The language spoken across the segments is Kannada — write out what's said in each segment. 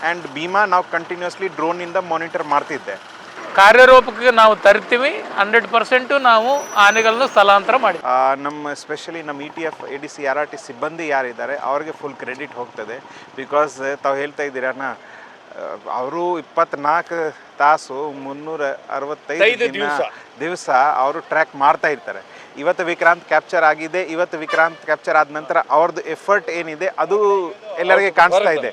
ಆ್ಯಂಡ್ ಭೀಮಾ ನಾವು ಕಂಟಿನ್ಯೂಸ್ಲಿ ಡ್ರೋನಿಂದ ಮಾನಿಟರ್ ಮಾಡ್ತಿದ್ದೆ. ಕಾರ್ಯರೂಪಕ್ಕೆ ನಾವು ತರ್ತೀವಿ. 100% ನಾವು ಆನೆಗಳನ್ನು ಸ್ಥಳಾಂತರ ಮಾಡಿ ನಮ್ಮ ಸ್ಪೆಷಲಿ ನಮ್ಮ ETF ADC RRT ಸಿಬ್ಬಂದಿ ಯಾರಿದ್ದಾರೆ ಅವ್ರಿಗೆ ಫುಲ್ ಕ್ರೆಡಿಟ್ ಹೋಗ್ತದೆ. ಬಿಕಾಸ್ ತಾವು ಹೇಳ್ತಾ ಇದ್ದೀರಣ್ಣ, ಅವರು 24 ತಾಸು 365 ದಿವಸ ಅವರು ಟ್ರ್ಯಾಕ್ ಮಾಡ್ತಾ ಇರ್ತಾರೆ. ಇವತ್ತು ವಿಕ್ರಾಂತ್ ಕ್ಯಾಪ್ಚರ್ ಆಗಿದೆ, ಇವತ್ತು ವಿಕ್ರಾಂತ್ ಕ್ಯಾಪ್ಚರ್ ಆದ ನಂತರ ಅವ್ರದ್ದು ಎಫರ್ಟ್ ಏನಿದೆ ಅದು ಎಲ್ಲರಿಗೆ ಕಾಣಿಸ್ತಾ ಇದೆ.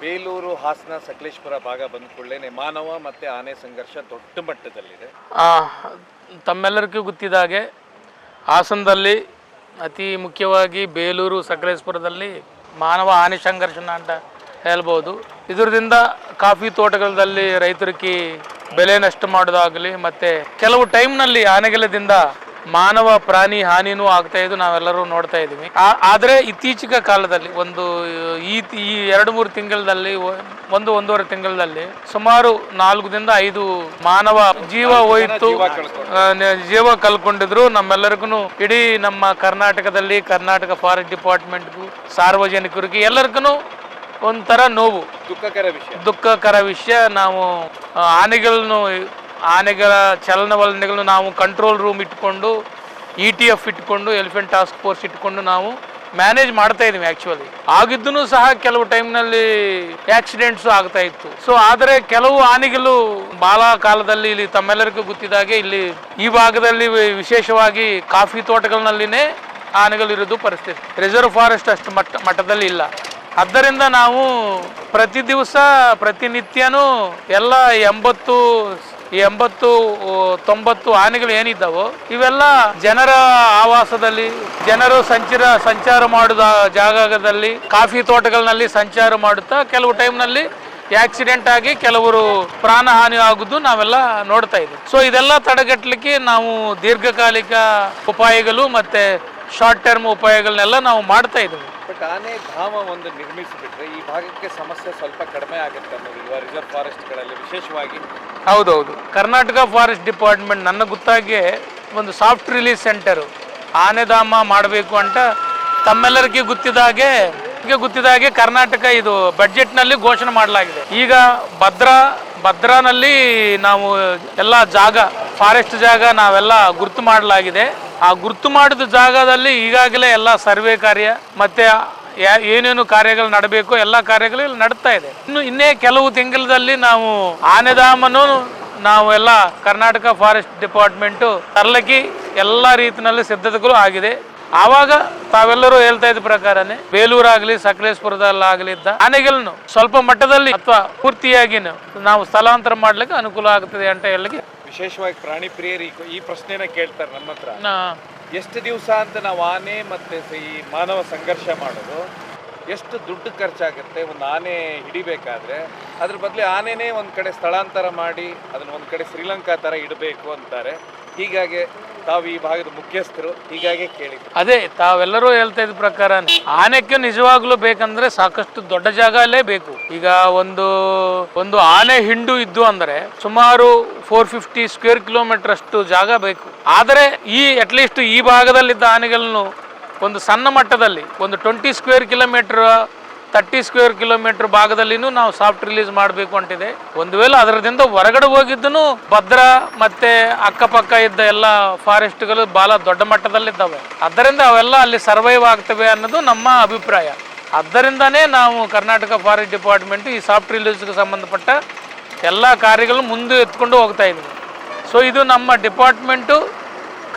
ಬೇಲೂರು, ಹಾಸನ, ಸಕಲೇಶಪುರ ಭಾಗ ಬಂದ ಕೂಡಲೇ ಮಾನವ ಮತ್ತು ಆನೆ ಸಂಘರ್ಷ ದೊಡ್ಡ ಮಟ್ಟದಲ್ಲಿದೆ. ತಮ್ಮೆಲ್ಲರಿಗೂ ಗೊತ್ತಿದ್ದ ಹಾಗೆ ಹಾಸನದಲ್ಲಿ ಅತಿ ಮುಖ್ಯವಾಗಿ ಬೇಲೂರು, ಸಕಲೇಶಪುರದಲ್ಲಿ ಮಾನವ ಆನೆ ಸಂಘರ್ಷಣ ಅಂತ ಹೇಳ್ಬೋದು. ಇದರಿಂದ ಕಾಫಿ ತೋಟಗಳಲ್ಲಿ ರೈತರಿಗೆ ಬೆಲೆ ನಷ್ಟ ಮಾಡೋದಾಗಲಿ, ಮತ್ತು ಕೆಲವು ಟೈಮ್ನಲ್ಲಿ ಆನೆಗಳದಿಂದ ಮಾನವ ಪ್ರಾಣಿ ಹಾನಿನೂ ಆಗ್ತಾ ಇದ್ದು ನಾವೆಲ್ಲರೂ ನೋಡ್ತಾ ಇದ್ದೀವಿ. ಆದರೆ ಇತ್ತೀಚಿನ ಕಾಲದಲ್ಲಿ ಈ 2-3 ತಿಂಗಳಲ್ಲಿ, 1-1.5 ತಿಂಗಳಲ್ಲಿ ಸುಮಾರು 4ರಿಂದ 5 ಮಾನವ ಜೀವ ಹೋಯಿತು, ಜೀವ ಕಳ್ಕೊಂಡಿದ್ರು. ನಮ್ಮೆಲ್ಲರಿಗೂ, ಇಡೀ ನಮ್ಮ ಕರ್ನಾಟಕದಲ್ಲಿ, ಕರ್ನಾಟಕ ಫಾರೆಸ್ಟ್ ಡಿಪಾರ್ಟ್ಮೆಂಟ್ಗೂ, ಸಾರ್ವಜನಿಕರಿಗೆ ಎಲ್ಲರಿಗೂ ಒಂಥರ ನೋವು, ದುಃಖಕರ ವಿಷಯ. ನಾವು ಆನೆಗಳ ಚಲನವಲನಗಳನ್ನು ನಾವು ಕಂಟ್ರೋಲ್ ರೂಮ್ ಇಟ್ಕೊಂಡು, ETF ಇಟ್ಕೊಂಡು, ಎಲಿಫೆಂಟ್ ಟಾಸ್ಕ್ ಫೋರ್ಸ್ ಇಟ್ಕೊಂಡು ನಾವು ಮ್ಯಾನೇಜ್ ಮಾಡ್ತಾ ಇದ್ದೀವಿ. ಆ್ಯಕ್ಚುಲಿ ಆಗಿದ್ದೂ ಸಹ ಕೆಲವು ಟೈಮ್ನಲ್ಲಿ ಆಕ್ಸಿಡೆಂಟ್ಸು ಆಗ್ತಾ ಇತ್ತು. ಸೊ ಆದರೆ ಕೆಲವು ಆನೆಗಳು ಬಾಲ ಕಾಲದಲ್ಲಿ, ಇಲ್ಲಿ ತಮ್ಮೆಲ್ಲರಿಗೂ ಗೊತ್ತಿದ್ದಾಗೆ ಇಲ್ಲಿ ಈ ಭಾಗದಲ್ಲಿ ವಿಶೇಷವಾಗಿ ಕಾಫಿ ತೋಟಗಳಲ್ಲಿನೇ ಆನೆಗಳಿರೋದು ಪರಿಸ್ಥಿತಿ. ರಿಸರ್ವ್ ಫಾರೆಸ್ಟ್ ಅಷ್ಟು ಮಟ್ಟದಲ್ಲಿ ಇಲ್ಲ. ಆದ್ದರಿಂದ ನಾವು ಪ್ರತಿನಿತ್ಯನೂ ಎಲ್ಲ 80-90 ಆನೆಗಳು ಏನಿದ್ದಾವೋ ಇವೆಲ್ಲ ಜನರ ಆವಾಸದಲ್ಲಿ, ಜನರು ಸಂಚಾರ ಮಾಡುವ ಜಾಗದಲ್ಲಿ, ಕಾಫಿ ತೋಟಗಳಲ್ಲಿ ಸಂಚಾರ ಮಾಡುತ್ತಾ ಕೆಲವು ಟೈಮ್ನಲ್ಲಿ ಆಕ್ಸಿಡೆಂಟ್ ಆಗಿ ಕೆಲವರು ಪ್ರಾಣ ಹಾನಿ ಆಗುವುದು ನಾವೆಲ್ಲ ನೋಡ್ತಾ ಇದ್ದೀವಿ. ಸೊ ಇದೆಲ್ಲ ತಡೆಗಟ್ಟಲಿಕ್ಕೆ ನಾವು ದೀರ್ಘಕಾಲಿಕ ಉಪಾಯಗಳು ಮತ್ತು ಶಾರ್ಟ್ ಟರ್ಮ್ ಉಪಾಯಗಳನ್ನೆಲ್ಲ ನಾವು ಮಾಡ್ತಾ ಇದ್ದೀವಿ. ಬಟ್ ಆನೆ ಧಾಮ ಒಂದು ನಿರ್ಮಿಸಿಬಿಟ್ರೆ ಈ ಭಾಗಕ್ಕೆ ಸಮಸ್ಯೆ ಸ್ವಲ್ಪ ಕಡಿಮೆ ಆಗುತ್ತೆ ಅನ್ನೋದು ರಿಸರ್ವ್ ಫಾರೆಸ್ಟ್ಗಳಲ್ಲಿ ವಿಶೇಷವಾಗಿ. ಹೌದೌದು, ಕರ್ನಾಟಕ ಫಾರೆಸ್ಟ್ ಡಿಪಾರ್ಟ್ಮೆಂಟ್ ನನ್ನ ಗೊತ್ತಾಗಿ ಒಂದು ಸಾಫ್ಟ್ ರಿಲೀಸ್ ಸೆಂಟರು ಆನೆಧಾಮ ಮಾಡಬೇಕು ಅಂತ ತಮ್ಮೆಲ್ಲರಿಗೂ ಗೊತ್ತಿದ್ದಾಗೆ ಕರ್ನಾಟಕ ಇದು ಬಡ್ಜೆಟ್ನಲ್ಲಿ ಘೋಷಣೆ ಮಾಡಲಾಗಿದೆ. ಈಗ ಭದ್ರಾನಲ್ಲಿ ನಾವು ಎಲ್ಲ ಜಾಗ, ಫಾರೆಸ್ಟ್ ಜಾಗ ನಾವೆಲ್ಲ ಗುರುತು ಮಾಡಲಾಗಿದೆ. ಆ ಗುರುತು ಮಾಡಿದ ಜಾಗದಲ್ಲಿ ಈಗಾಗಲೇ ಎಲ್ಲ ಸರ್ವೆ ಕಾರ್ಯ ಮತ್ತು ಏನೇನು ಕಾರ್ಯಗಳು ನಡಬೇಕು ಎಲ್ಲ ಕಾರ್ಯಗಳು ಇಲ್ಲಿ ನಡೀತಾ ಇದೆ. ಇನ್ನೇ ಕೆಲವು ತಿಂಗಳಲ್ಲಿ ನಾವು ಆನೆಧಾಮನು ನಾವೆಲ್ಲ ಕರ್ನಾಟಕ ಫಾರೆಸ್ಟ್ ಡಿಪಾರ್ಟ್ಮೆಂಟು ತರಲಿಕ್ಕೆ ಎಲ್ಲ ರೀತಿಯಲ್ಲಿ ಸಿದ್ಧತೆಗಳು ಆಗಿದೆ. ಆವಾಗ ತಾವೆಲ್ಲರೂ ಹೇಳ್ತಾ ಇದ್ದ ಪ್ರಕಾರನೇ ಬೇಲೂರಾಗಲಿ, ಸಕಲೇಶಪುರದಲ್ಲಾಗಲಿ ಇದ್ದ ಆನೆಗಳನ್ನು ಸ್ವಲ್ಪ ಮಟ್ಟದಲ್ಲಿ ಅಥವಾ ಪೂರ್ತಿಯಾಗಿ ನಾವು ಸ್ಥಳಾಂತರ ಮಾಡ್ಲಿಕ್ಕೆ ಅನುಕೂಲ ಆಗ್ತದೆ ಅಂತ ಹೇಳಲಿಕ್ಕೆ. ವಿಶೇಷವಾಗಿ ಪ್ರಾಣಿ ಪ್ರಿಯರು ಈ ಪ್ರಶ್ನೆನ ಕೇಳ್ತಾರೆ ನಮ್ಮ ಹತ್ರ, ಎಷ್ಟು ದಿವಸ ಅಂತ ನಾವು ಆನೆ ಮತ್ತೆ ಈ ಮಾನವ ಸಂಘರ್ಷ ಮಾಡೋದು, ಎಷ್ಟು ದುಡ್ಡು ಖರ್ಚಾಗುತ್ತೆ ಒಂದು ಆನೆ ಹಿಡಿಬೇಕಾದ್ರೆ? ಅದ್ರ ಬದಲು ಆನೆನೇ ಒಂದು ಕಡೆ ಸ್ಥಳಾಂತರ ಮಾಡಿ ಅದನ್ನ ಒಂದು ಕಡೆ ಶ್ರೀಲಂಕಾ ಥರ ಇಡಬೇಕು ಅಂತಾರೆ. ಹೀಗಾಗಿ ತಾವು ಈ ಭಾಗದ ಮುಖ್ಯಸ್ಥರು ಹೀಗಾಗಿ ಕೇಳಿ, ಅದೇ ತಾವೆಲ್ಲರೂ ಹೇಳ್ತಾ ಇದ್ದ ಪ್ರಕಾರ ಆನೆಕ್ಕೆ ನಿಜವಾಗ್ಲೂ ಬೇಕಂದ್ರೆ ಸಾಕಷ್ಟು ದೊಡ್ಡ ಜಾಗಲ್ಲೇ ಬೇಕು. ಈಗ ಒಂದು ಆನೆ ಹಿಂಡು ಇದ್ದು ಅಂದ್ರೆ ಸುಮಾರು 450 ಸ್ಕ್ವೇರ್ ಕಿಲೋಮೀಟರ್ ಅಷ್ಟು ಜಾಗ ಬೇಕು. ಆದರೆ ಅಟ್ಲೀಸ್ಟ್ ಈ ಭಾಗದಲ್ಲಿದ್ದ ಆನೆಗಳನ್ನು ಒಂದು ಸಣ್ಣ ಮಟ್ಟದಲ್ಲಿ ಒಂದು 20 ಸ್ಕ್ವೇರ್ ಕಿಲೋಮೀಟರ್ 30 ಸ್ಕ್ವೇರ್ ಕಿಲೋಮೀಟರ್ ಭಾಗದಲ್ಲಿನೂ ನಾವು ಸಾಫ್ಟ್ ರಿಲೀಸ್ ಮಾಡಬೇಕು ಅಂತಿದೆ. ಒಂದು ವೇಳೆ ಅದರದಿಂದ ಹೊರಗಡೆ ಹೋಗಿದ್ದನು ಭದ್ರಾ ಮತ್ತೆ ಅಕ್ಕಪಕ್ಕ ಇದ್ದ ಎಲ್ಲ ಫಾರೆಸ್ಟ್ಗಳು ಬಹಳ ದೊಡ್ಡ ಮಟ್ಟದಲ್ಲಿದ್ದಾವೆ. ಆದ್ದರಿಂದ ಅವೆಲ್ಲ ಅಲ್ಲಿ ಸರ್ವೈವ್ ಆಗ್ತವೆ ಅನ್ನೋದು ನಮ್ಮ ಅಭಿಪ್ರಾಯ. ಅದರಿಂದನೇ ನಾವು ಕರ್ನಾಟಕ ಫಾರೆಸ್ಟ್ ಡಿಪಾರ್ಟ್ಮೆಂಟ್ ಈ ಸಾಫ್ಟ್ ರಿಲೀಸ್ಗೆ ಸಂಬಂಧಪಟ್ಟ ಎಲ್ಲ ಕಾರ್ಯಗಳು ಮುಂದೆ ಎತ್ಕೊಂಡು ಹೋಗ್ತಾ ಇದ್ದೀವಿ. ಸೊ ಇದು ನಮ್ಮ ಡಿಪಾರ್ಟ್ಮೆಂಟು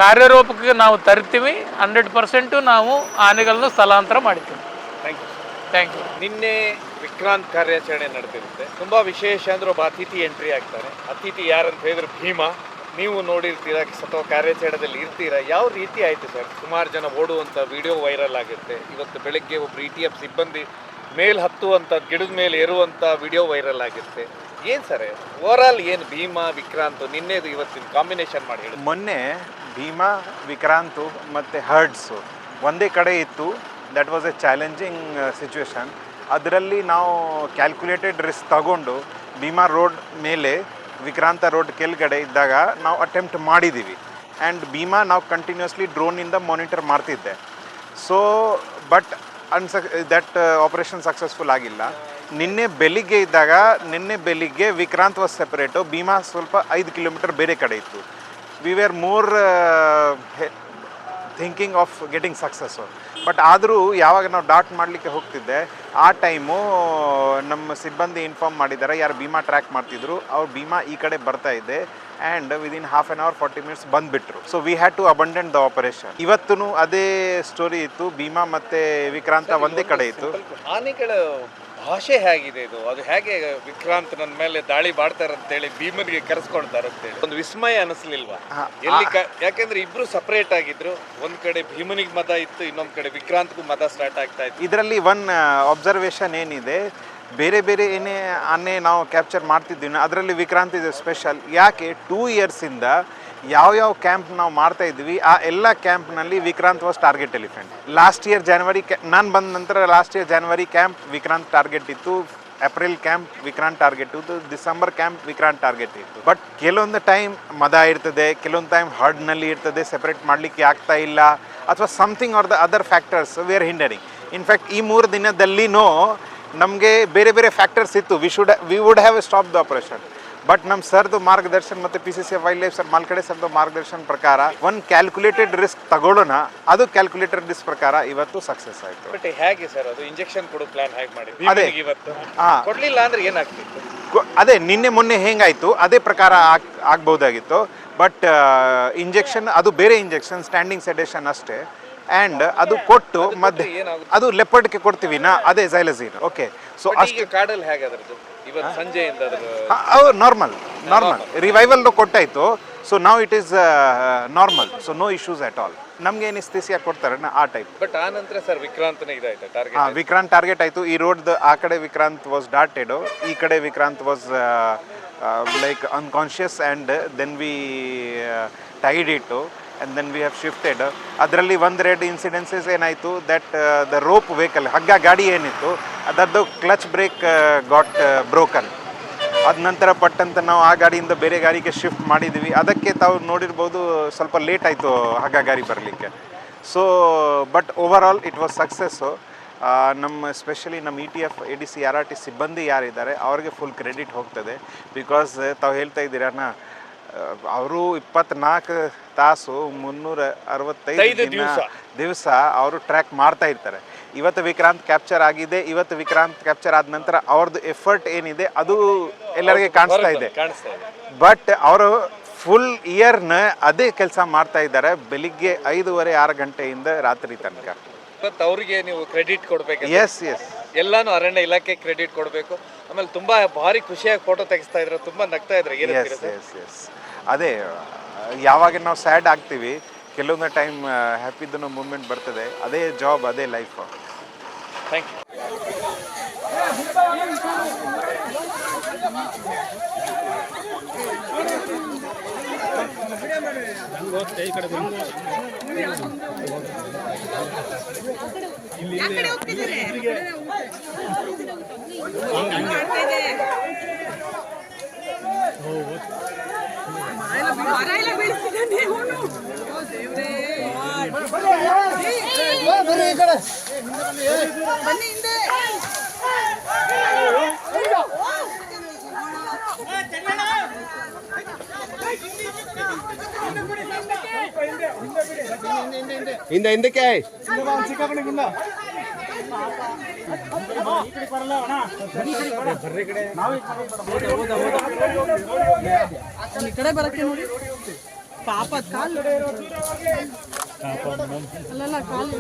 ಕಾರ್ಯರೂಪಕ್ಕೆ ನಾವು ತರ್ತೀವಿ. 100% ನಾವು ಆನೆಗಳನ್ನು ಸ್ಥಳಾಂತರ ಮಾಡ್ತೀವಿ. Thank you. ನಿನ್ನೆ ವಿಕ್ರಾಂತ್ ಕಾರ್ಯಾಚರಣೆ ನಡೆದಿರುತ್ತೆ. ತುಂಬ ವಿಶೇಷ ಅಂದ್ರೆ ಒಬ್ಬ ಅತಿಥಿ ಎಂಟ್ರಿ ಆಗ್ತಾರೆ. ಅತಿಥಿ ಯಾರಂತ ಹೇಳಿದ್ರೆ ಭೀಮಾ. ನೀವು ನೋಡಿರ್ತೀರಾ ಅಥವಾ ಕಾರ್ಯಾಚರಣೆಯಲ್ಲಿ ಇರ್ತೀರಾ, ಯಾವ ರೀತಿ ಆಯಿತು ಸರ್? ಸುಮಾರು ಜನ ಓಡುವಂಥ ವಿಡಿಯೋ ವೈರಲ್ ಆಗುತ್ತೆ. ಇವತ್ತು ಬೆಳಗ್ಗೆ ಒಬ್ಬರು ETF ಸಿಬ್ಬಂದಿ ಮೇಲೆ ಹತ್ತುವಂಥ ಗಿಡದ ಮೇಲೆ ಏರುವಂಥ ವಿಡಿಯೋ ವೈರಲ್ ಆಗುತ್ತೆ. ಏನು ಸರ್ ಓವರಾಲ್ ಏನು ಭೀಮಾ ವಿಕ್ರಾಂತ್ ನಿನ್ನೆದು ಇವತ್ತಿನ ಕಾಂಬಿನೇಷನ್ ಮಾಡಿ ಹೇಳಿ. ಮೊನ್ನೆ ಭೀಮಾ ವಿಕ್ರಾಂತು ಮತ್ತು ಹರ್ಡ್ಸು ಒಂದೇ ಕಡೆ ಇತ್ತು. That was A challenging situation. ಅದರಲ್ಲಿ ನಾವು ಕ್ಯಾಲ್ಕುಲೇಟೆಡ್ ರಿಸ್ಕ್ ತಗೊಂಡು ಭೀಮಾ ರೋಡ್ ಮೇಲೆ ವಿಕ್ರಾಂತ ರೋಡ್ ಕೆಳಗಡೆ ಇದ್ದಾಗ ನಾವು ಅಟೆಂಪ್ಟ್ ಮಾಡಿದ್ದೀವಿ. ಆ್ಯಂಡ್ ಭೀಮಾ ನಾವು ಕಂಟಿನ್ಯೂಸ್ಲಿ ಡ್ರೋನಿಂದ ಮಾನಿಟರ್ ಮಾಡ್ತಿದ್ದೆ. So but that operation successful ಆಗಿಲ್ಲ. ನಿನ್ನೆ ಬೆಳಿಗ್ಗೆ ವಿಕ್ರಾಂತ್ ವಾಸ್ ಸೆಪರೇಟು, ಭೀಮಾ ಸ್ವಲ್ಪ 5 ಕಿಲೋಮೀಟರ್ ಬೇರೆ ಕಡೆ ಇತ್ತು. We were more thinking of getting success. But ಆದರೂ ಯಾವಾಗ ನಾವು ಡಾಟ್ ಮಾಡಲಿಕ್ಕೆ ಹೋಗ್ತಿದ್ದೆ ಆ ಟೈಮು ನಮ್ಮ ಸಿಬ್ಬಂದಿ ಇನ್ಫಾರ್ಮ್ ಮಾಡಿದ್ದಾರೆ, ಯಾರು ಭೀಮಾ ಟ್ರ್ಯಾಕ್ ಮಾಡ್ತಿದ್ರು ಅವ್ರು ಭೀಮಾ ಈ ಕಡೆ ಬರ್ತಾ ಇದೆ and within half an hour 40 minutes ಬಂದುಬಿಟ್ರು. So we had to abandon the operation. ಇವತ್ತೂ ಅದೇ ಸ್ಟೋರಿ ಇತ್ತು. ಭೀಮಾ ಮತ್ತು ವಿಕ್ರಾಂತ ಒಂದೇ ಕಡೆ ಇತ್ತು. ಆನೆಗಳ ಭಾಷೆ ಹೇಗಿದೆ ಇದು? ಅದು ಹೇಗೆ ವಿಕ್ರಾಂತ್ ನನ್ನ ಮೇಲೆ ದಾಳಿ ಮಾಡ್ತಾರೆ ಅಂತೇಳಿ ಭೀಮನಿಗೆ ಕರೆಸ್ಕೊಳ್ತಾರೆ ಅಂತೇಳಿ ಒಂದು ವಿಸ್ಮಯ ಅನಿಸ್ಲಿಲ್ವಾ? ಎಲ್ಲಿ ಯಾಕೆಂದ್ರೆ ಇಬ್ರು ಸಪರೇಟ್ ಆಗಿದ್ರು. ಒಂದ್ ಕಡೆ ಭೀಮನಿಗೆ ಮದ ಇತ್ತು, ಇನ್ನೊಂದ್ ಕಡೆ ವಿಕ್ರಾಂತ್ಗೂ ಮದ ಸ್ಟಾರ್ಟ್ ಆಗ್ತಾ ಇತ್ತು. ಇದರಲ್ಲಿ ಒನ್ ಅಬ್ಸರ್ವೇಷನ್ ಏನಿದೆ, ಬೇರೆ ಬೇರೆ ಏನೇ ಆನೆ ನಾವು ಕ್ಯಾಪ್ಚರ್ ಮಾಡ್ತಿದ್ದೀವಿ, ಅದರಲ್ಲಿ ವಿಕ್ರಾಂತ್ ಇದೆ ಸ್ಪೆಷಲ್. ಯಾಕೆ 2 ಇಯರ್ಸಿಂದ ಯಾವ ಕ್ಯಾಂಪ್ ನಾವು ಮಾಡ್ತಾ ಇದ್ವಿ ಆ ಎಲ್ಲ ಕ್ಯಾಂಪ್ನಲ್ಲಿ Vikrant was target elephant. Last year ಜನವರಿ ನಾನು ಬಂದ ನಂತರ ಲಾಸ್ಟ್ ಇಯರ್ ಜನವರಿ ಕ್ಯಾಂಪ್ ವಿಕ್ರಾಂತ್ ಟಾರ್ಗೆಟ್ ಇತ್ತು, ಏಪ್ರಿಲ್ ಕ್ಯಾಂಪ್ ವಿಕ್ರಾಂತ್ ಟಾರ್ಗೆಟ್ ಇತ್ತು, ಡಿಸೆಂಬರ್ ಕ್ಯಾಂಪ್ ವಿಕ್ರಾಂತ್ ಟಾರ್ಗೆಟ್ ಇತ್ತು. ಬಟ್ ಕೆಲವೊಂದು ಟೈಮ್ ಮದ ಇರ್ತದೆ, ಕೆಲವೊಂದು ಟೈಮ್ ಹರ್ಡ್ನಲ್ಲಿ ಇರ್ತದೆ, ಸೆಪ್ರೇಟ್ ಮಾಡಲಿಕ್ಕೆ ಆಗ್ತಾ ಇಲ್ಲ, ಅಥವಾ something are the other factors we are ಹಿಂಡರಿಂಗ್. In fact ಈ 3 ದಿನದಲ್ಲಿನೂ ನಮಗೆ ಬೇರೆ ಬೇರೆ ಫ್ಯಾಕ್ಟರ್ಸ್ ಇತ್ತು. We would have stop the operation. But ನಮ್ಮ ಸರ್ದು ಮಾರ್ಗದರ್ಶನ ಮತ್ತು PCCF ವೈಲ್ಡ್ ಲೈಫ್ ಸರ್ ಮಾಲ್ಕಡೆ ಸರ್ದು ಮಾರ್ಗದರ್ಶನ ಪ್ರಕಾರ ಒಂದು ಕ್ಯಾಲ್ಕುಲೇಟೆಡ್ ರಿಸ್ಕ್ ತಗೊಳ್ಳೋಣ, ಅದು ಕ್ಯಾಲ್ಕುಲೇಟೆಡ್ ರಿಸ್ಕ್ ಪ್ರಕಾರ ಇವತ್ತು ಸಕ್ಸಸ್ ಆಯಿತು. ಬಟ್ ಹೇಗೆ ಸರ್ ಅದು ಇಂಜೆಕ್ಷನ್ ಕೊಡೋ ಪ್ಲಾನ್ ಹೇಗೆ ಮಾಡಿ? ಅದೇ ಇವತ್ತು ಕೊಡಲಿಲ್ಲ ಅಂದ್ರೆ ಏನಾಗ್ತಿತ್ತು? ಅದೇ ನಿನ್ನೆ ಮೊನ್ನೆ ಹೆಂಗಾಯಿತು ಅದೇ ಪ್ರಕಾರ ಆಗ್ಬೋದಾಗಿತ್ತು. ಬಟ್ ಇಂಜೆಕ್ಷನ್ ಅದು ಬೇರೆ ಇಂಜೆಕ್ಷನ್, ಸ್ಟ್ಯಾಂಡಿಂಗ್ ಸೆಡೇಷನ್ ಅಷ್ಟೇ. ಆ್ಯಂಡ್ ಅದು ಕೊಟ್ಟು ಮಧ್ಯೆ ಅದು ಲೆಪರ್ಡ್ಗೆ ಕೊಡ್ತೀವಿ ನಾ, ಅದೇ ಝೈಲಜಿನ್. ಓಕೆ, ಸೊ ಅಷ್ಟು ಕಾಡಲ್ಲಿ ಹೇಗೆ ಅದರದ್ದು ಇವತ್ತು ಸಂಜೆಯಿಂದ ನಾರ್ಮಲ್ ರಿವೈವಲ್ ಕೊಟ್ಟಾಯಿತು. ಸೊ ನಾವು it is normal, so no issues at all. ನಮ್ಗೆ ಎನಿಸ್ತಿಸಿಯಾ ಕೊಡ್ತಾರೆ ಆ ಟೈಪ್. ಬಟ್ ಆ ನಂತರ ಸರ್ ವಿಕ್ರಾಂತ್ನೇ ಇದಾಯ್ತು ಟಾರ್ಗೆಟ್. ವಿಕ್ರಾಂತ್ ಟಾರ್ಗೆಟ್ ಆಯಿತು. ಈ ರೋಡ್ ಆ ಕಡೆ ವಿಕ್ರಾಂತ್ ವಾಸ್ ಡಾಟೆಡ್, ಈ ಕಡೆ Vikrant was like unconscious and then we tied it and then we have shifted. ಅದರಲ್ಲಿ ಒಂದು 2 ಇನ್ಸಿಡೆನ್ಸಸ್ ಏನಾಯಿತು, ದಟ್ ದ ರೋಪ್ ವೆಹಿಕಲ್ ಹಗ್ಗ ಗಾಡಿ ಏನಿತ್ತು ಅದರದ್ದು ಕ್ಲಚ್ ಬ್ರೇಕ್ ಗಾಟ್ ಬ್ರೋಕನ್. ಅದ ನಂತರ ಪಟ್ಟಂತ ನಾವು ಆ ಗಾಡಿಯಿಂದ ಬೇರೆ ಗಾಡಿಗೆ ಶಿಫ್ಟ್ ಮಾಡಿದ್ವಿ. ಅದಕ್ಕೆ ತಾವು ನೋಡಿರ್ಬೋದು ಸ್ವಲ್ಪ ಲೇಟ್ ಆಯಿತು ಹಗ್ಗ ಗಾಡಿ ಬರಲಿಕ್ಕೆ. So but over all it was success. ನಮ್ಮ ಸ್ಪೆಷಲಿ ನಮ್ಮ ETF ADC RRT ಸಿಬ್ಬಂದಿ ಯಾರಿದ್ದಾರೆ ಅವ್ರಿಗೆ ಫುಲ್ ಕ್ರೆಡಿಟ್ ಹೋಗ್ತದೆ. ಬಿಕಾಸ್ ತಾವು ಹೇಳ್ತಾ ಇದ್ದೀರಣ್ಣ, ಅವರು 24 ತಾಸು 365 ದಿವಸ ಅವರು ಟ್ರ್ಯಾಕ್ ಮಾಡ್ತಾ ಇರ್ತಾರೆ. ಇವತ್ತು ವಿಕ್ರಾಂತ್ ಕ್ಯಾಪ್ಚರ್ ಆಗಿದೆ. ಇವತ್ತು ವಿಕ್ರಾಂತ್ ಕ್ಯಾಪ್ಚರ್ ಆದ ನಂತರ ಅವ್ರದ್ದು ಎಫರ್ಟ್ ಏನಿದೆ ಅದು ಎಲ್ಲರಿಗೆ ಕಾಣಿಸ್ತಾ ಇದೆ. ಬಟ್ ಅವರು ಫುಲ್ ಇಯರ್ನ ಅದೇ ಕೆಲಸ ಮಾಡ್ತಾ ಇದ್ದಾರೆ, ಬೆಳಿಗ್ಗೆ 5:30-6 ಗಂಟೆಯಿಂದ ರಾತ್ರಿ ತನಕ. ಇವತ್ತು ಅವರಿಗೆ ನೀವು ಕ್ರೆಡಿಟ್ ಕೊಡಬೇಕು. ಎಸ್ ಎಲ್ಲಾನು ಅರಣ್ಯ ಇಲಾಖೆ ಕ್ರೆಡಿಟ್ ಕೊಡಬೇಕು. ಆಮೇಲೆ ತುಂಬಾ ಭಾರಿ ಖುಷಿಯಾಗಿ ಫೋಟೋ ತೆಗಿಸ್ತಾ ಇದ್ರು, ತುಂಬಾ ನಗ್ತಾ ಇದ್ರು. ಎಸ್ ಅದೇ ಯಾವಾಗ ನಾವು ಸ್ಯಾಡ್ ಆಗ್ತೀವಿ, ಕೆಲವೊಂದು ಟೈಮ್ ಹ್ಯಾಪಿದ್ದು ಮೂಮೆಂಟ್ ಬರ್ತದೆ. ಅದೇ ಜಾಬ್, ಅದೇ ಲೈಫ್. Thank you. ಬನ್ನಿ ಹಿಂದೆ. ಹಿಂದೆ ಹಿಂದಕ್ಕೆ ಈ ಕಡೆ ಬರಕ್ಕೆ ನೋಡಿ ಪಾಪ ಕಾಲು ಅಲ್ಲಲ್ಲ ಕಾಲು